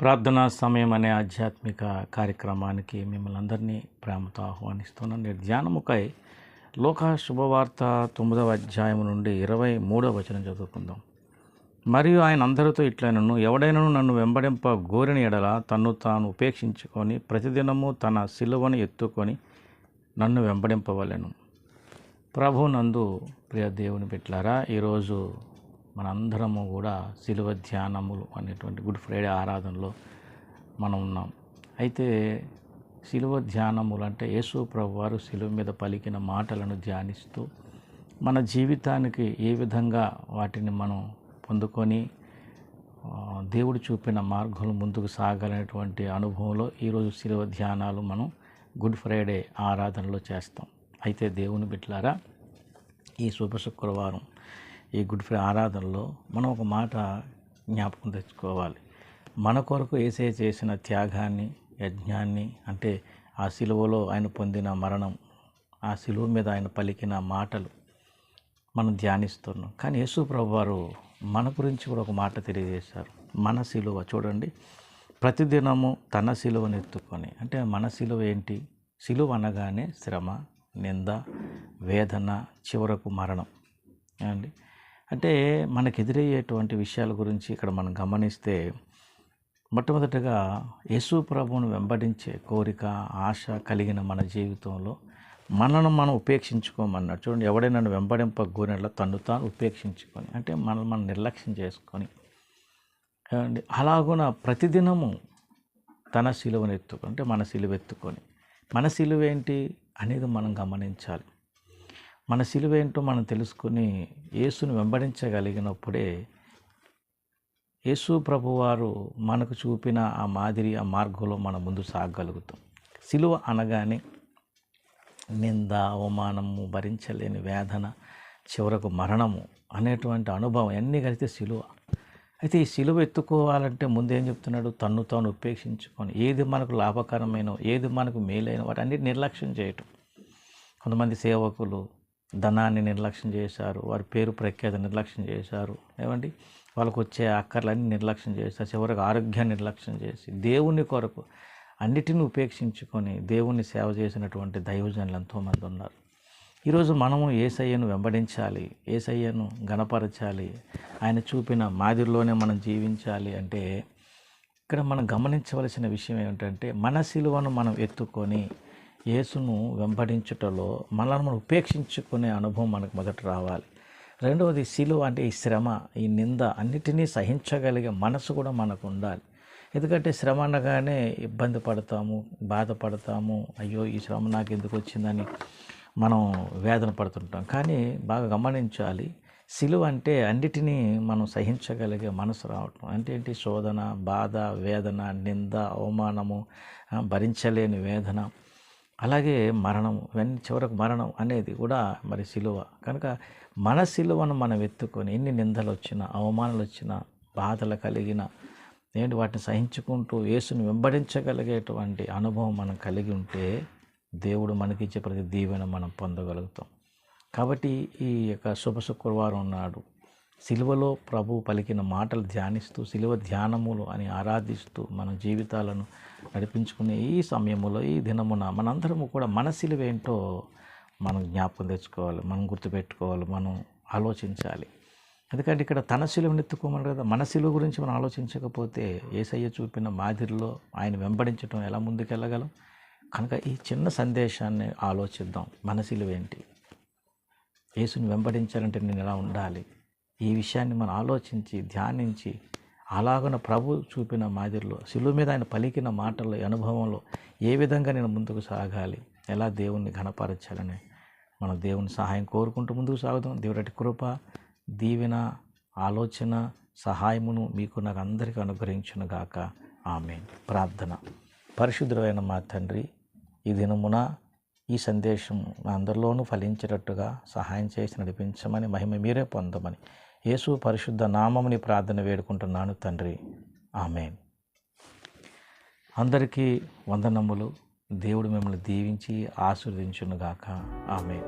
ప్రార్థనా సమయం అనే ఆధ్యాత్మిక కార్యక్రమానికి మిమ్మల్ని అందరినీ ప్రేమతో ఆహ్వానిస్తున్నాను. నేటి ధ్యానముకై లోకా శుభవార్త 9వ అధ్యాయం నుండి 23వ వచనం చదువుకుందాం. మరియు ఆయన అందరితో ఇట్లనను, ఎవడైనను నన్ను వెంబడింప గోరిన ఎడల తన్ను తాను ఉపేక్షించుకొని ప్రతిదినము తన సిలువను ఎత్తుకొని నన్ను వెంబడింపవలెను. ప్రభునందు ప్రియ దేవుని బిడ్డలారా, ఈరోజు మనందరము కూడా సిలువ ధ్యానములు అనేటువంటి గుడ్ ఫ్రైడే ఆరాధనలో మనం ఉన్నాం. అయితే సిలువ ధ్యానములు అంటే యేసు ప్రభు వారు సిలువ మీద పలికిన మాటలను ధ్యానిస్తూ మన జీవితానికి ఏ విధంగా వాటిని మనం పొందుకొని దేవుడు చూపిన మార్గంలో ముందుకు సాగాలనేటువంటి అనుభవంలో ఈరోజు సిలువ ధ్యానాలు మనం గుడ్ ఫ్రైడే ఆరాధనలో చేస్తాం. అయితే దేవుని బిడ్డలారా, ఈ శుభ శుక్రవారం ఈ గుడ్ ఫ్రైడే ఆరాధనలో మనం ఒక మాట జ్ఞాపకం తెచ్చుకోవాలి. మన కొరకు యేసయ్య చేసిన త్యాగాన్ని, యజ్ఞాన్ని, అంటే ఆ సిలువలో ఆయన పొందిన మరణం, ఆ సిలువ మీద ఆయన పలికిన మాటలు మనం ధ్యానిస్తున్నాం. కానీ యేసు ప్రభు వారు మన గురించి కూడా ఒక మాట తెలియజేశారు. మన సిలువ చూడండి, ప్రతిదినము తన సిలువను ఎత్తుకొని, అంటే మన సిలువ ఏంటి? సిలువ అనగానే శ్రమ, నింద, వేదన, చివరకు మరణం అండి. అంటే మనకు ఎదురయ్యేటువంటి విషయాల గురించి ఇక్కడ మనం గమనిస్తే, మొట్టమొదటిగా యేసు ప్రభువును వెంబడించే కోరిక, ఆశ కలిగిన మన జీవితంలో మనను మనం ఉపేక్షించుకోమన్నాడు. చూడండి, ఎవడైనా నన్ను వెంబడింప గోరినట్ల తన్ను తాను ఉపేక్షించుకొని, అంటే మనం నిర్లక్ష్యం చేసుకొని, అలాగున ప్రతిదినము తన సిలువను ఎత్తుకొని, అంటే మన సిలువ ఎత్తుకొని, మన సిలువ ఏంటి అనేది మనం గమనించాలి. మన సిలువ ఏంటో మనం తెలుసుకుని యేసుని వెంబడించగలిగినప్పుడే యేసు ప్రభువారు మనకు చూపిన ఆ మాదిరి, ఆ మార్గంలో మనం ముందు సాగగలుగుతాం. సిలువ అనగానే నింద, అవమానము, భరించలేని వేదన, చివరకు మరణము అనేటువంటి అనుభవం అన్నీ కలిస్తే సిలువ. అయితే ఈ సిలువ ఎత్తుకోవాలంటే ముందు ఏం చెప్తున్నాడు? తన్ను తాను ఉపేక్షించుకొని, ఏది మనకు లాభకరమైన, ఏది మనకు మేలైన వాటన్నిటి నిర్లక్ష్యం చేయటం. కొంతమంది సేవకులు ధనాన్ని నిర్లక్ష్యం చేశారు, వారి పేరు ప్రఖ్యాతి నిర్లక్ష్యం చేశారు, ఏమండి వాళ్ళకు వచ్చే అక్కర్లన్నీ నిర్లక్ష్యం చేశారు, చివరికి ఆరోగ్యాన్ని నిర్లక్ష్యం చేసి దేవుని కొరకు అన్నిటిని ఉపేక్షించుకొని దేవుని సేవ చేసినటువంటి దైవజనులు ఎంతోమంది ఉన్నారు. ఈరోజు మనము యేసయ్యను వెంబడించాలి, యేసయ్యను గణపరచాలి, ఆయన చూపిన మాదిరిలోనే మనం జీవించాలి. అంటే ఇక్కడ మనం గమనించవలసిన విషయం ఏమిటంటే, మన సిలువను మనం ఎత్తుకొని యేసును వెంబడించుటలో మనల్ని మనం ఉపేక్షించుకునే అనుభవం మనకు మొదట రావాలి. రెండవది, సిలువ అంటే ఈ శ్రమ, ఈ నింద అన్నిటినీ సహించగలిగే మనసు కూడా మనకు ఉండాలి. ఎందుకంటే శ్రమ అనగానే ఇబ్బంది పడతాము, బాధపడతాము, అయ్యో ఈ శ్రమ నాకు ఎందుకు వచ్చిందని మనం వేదన పడుతుంటాం. కానీ బాగా గమనించాలి, సిలువ అంటే అన్నిటినీ మనం సహించగలిగే మనసు రావటం. అంటే ఏంటి? శోధన, బాధ, వేదన, నింద, అవమానము, భరించలేని వేదన, అలాగే మరణం, ఇవన్నీ చివరకు మరణం అనేది కూడా మరి సిలువ. కనుక మన సిలువను మనం ఎత్తుకొని ఎన్ని నిందలు వచ్చినా, అవమానాలు వచ్చినా, బాధలు కలిగిన వాటిని సహించుకుంటూ యేసుని వెంబడించగలిగేటువంటి అనుభవం మనం కలిగి ఉంటే దేవుడు మనకిచ్చే ప్రతి దీవెన మనం పొందగలుగుతాం. కాబట్టి ఈ యొక్క శుభ శుక్రవారం నాడు సిలువలో ప్రభు పలికిన మాటలు ధ్యానిస్తూ, సిలువ ధ్యానములు అని ఆరాధిస్తూ మన జీవితాలను నడిపించుకునే ఈ సమయంలో, ఈ దినమున మనందరము కూడా మన సిలువ ఏంటో మనం జ్ఞాపకం తెచ్చుకోవాలి, మనం గుర్తుపెట్టుకోవాలి, మనం ఆలోచించాలి. ఎందుకంటే ఇక్కడ తన సిలువను ఎత్తుకోమని కదా, మన సిలువ గురించి మనం ఆలోచించకపోతే యేసయ్య చూపిన మాదిరిలో ఆయన వెంబడించడం ఎలా ముందుకెళ్ళగలం? కనుక ఈ చిన్న సందేశాన్ని ఆలోచిద్దాం. మన సిలువ ఏంటి? యేసుని వెంబడించాలంటే నేను ఎలా ఉండాలి? ఈ విషయాన్ని మనం ఆలోచించి ధ్యానించి, అలాగున ప్రభు చూపిన మాదిరిలో సిలువ మీద ఆయన పలికిన మాటల్లో, అనుభవంలో ఏ విధంగా నేను ముందుకు సాగాలి, ఎలా దేవుణ్ణి ఘనపరచాలని మన దేవుని సహాయం కోరుకుంటూ ముందుకు సాగుదాం. దేవుడి కృప, దీవెన, ఆలోచన, సహాయమును మీకు నాకు అందరికీ అనుగ్రహించును గాక. ఆమేన్. ప్రార్థన. పరిశుద్ధుడైన మా తండ్రి, ఈ దినమున ఈ సందేశం మా అందరిలోనూ ఫలించేటట్టుగా సహాయం చేసి నడిపించమని, మహిమ మీరే పొందమని యేసు పరిశుద్ధ నామముని ప్రార్థన వేడుకుంటున్నాను తండ్రి. ఆమేన్. అందరికీ వందనములు. దేవుడు మిమ్మల్ని దీవించి ఆశీర్వదించును గాక. ఆమేన్.